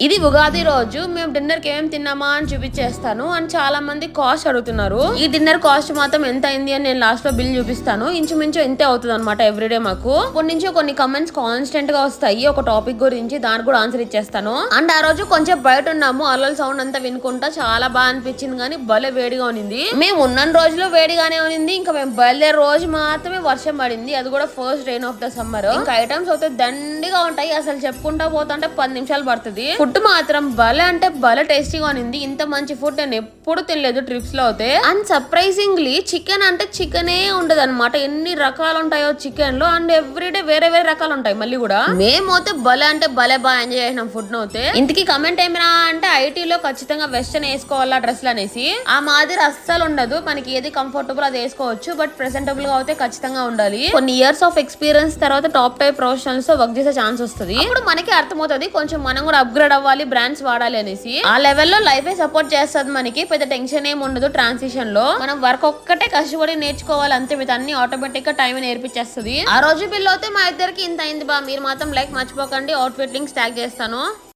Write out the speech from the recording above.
ఇది ఉగాది రోజు మేము డిన్నర్ కి ఏం తిన్నామా అని చూపించేస్తాను. అండ్ చాలా మంది కాస్ట్ అడుగుతున్నారు. ఈ డిన్నర్ కాస్ట్ మాత్రం ఎంత అయింది అని నేను లాస్ట్ లో బిల్ చూపిస్తాను. ఇంచుమించు ఇంతే అవుతుంది అనమాట ఎవ్రీడే మాకు. కొన్ని నుంచి కొన్ని కమెంట్స్ కాన్స్టెంట్ గా వస్తాయి ఒక టాపిక్ గురించి, దానికి కూడా ఆన్సర్ ఇచ్చేస్తాను. అండ్ ఆ రోజు కొంచెం బయట ఉన్నాము, అల్లల సౌండ్ అంతా వినుకుంటా చాలా బాగా అనిపించింది. కానీ భలే వేడిగా ఉన్నింది. మేము ఉన్న రోజులో వేడిగానే ఉన్నింది. ఇంకా మేము బయలుదేరే రోజు మాత్రమే వర్షం పడింది. అది కూడా first rain of the summer. ఇంకా ఐటమ్స్ అయితే దండిగా ఉంటాయి. అసలు చెప్పుకుంటా పోతుంటే 10 నిమిషాలు పడుతుంది. ఫుడ్ మాత్రం భలే అంటే భలే టేస్టీగా ఉంది. ఇంత మంచి ఫుడ్ నేను ఎప్పుడు తినలేదు ట్రిప్స్ లో అయితే. అండ్ సర్ప్రైజింగ్లీ చికెన్ అంటే చికెనే ఉండదు అనమాట. ఎన్ని రకాలు ఉంటాయో చికెన్ లో. అండ్ ఎవ్రీడే వేరే వేరే రకాలు ఉంటాయి మళ్ళీ కూడా. మేమైతే భలే అంటే భలే బాగా ఎంజాయ్ చేసినాం ఫుడ్ నైతే. ఇంతకీ కమెంట్ ఏమైనా అంటే ఐటీలో ఖచ్చితంగా వెస్టర్న్ వేసుకోవాలా డ్రెస్లు అనేసి. ఆ మాదిరి అస్సలు ఉండదు. మనకి ఏది కంఫర్టబుల్ అది వేసుకోవచ్చు. బట్ ప్రెసెంటబుల్ గా అయితే ఖచ్చితంగా ఉండాలి. కొన్ని ఇయర్స్ ఆఫ్ ఎక్స్పీరియన్స్ తర్వాత టాప్ టైప్ ప్రొఫెషనల్స్ తో వర్క్ చేసే ఛాన్స్ వస్తుంది. అప్పుడు మనకి అర్థమవుతుంది కొంచెం మనం కూడా అప్గ్రేడ్ అవ్వాలి, బ్రాండ్స్ వాడాలి అనేసి. ఆ లెవెల్లో లైఫే సపోర్ట్ చేస్తుంది మనకి. పెద్ద టెన్షన్ ఏమి ఉండదు ట్రాన్సిషన్ లో. మనం వర్క్ ఒక్కటే కష్టపడి నేర్చుకోవాలి అంతే. మీద అన్ని ఆటోమేటిక్ గా టైం నేర్పించేస్తుంది. ఆ రోజు బిల్ అయితే మా ఇద్దరికి ఇంత అయింది బా. మీరు మాత్రం లైక్ మర్చిపోకండి. అవుట్ ఫిట్ లింక్స్ ట్యాగ్ చేస్తాను.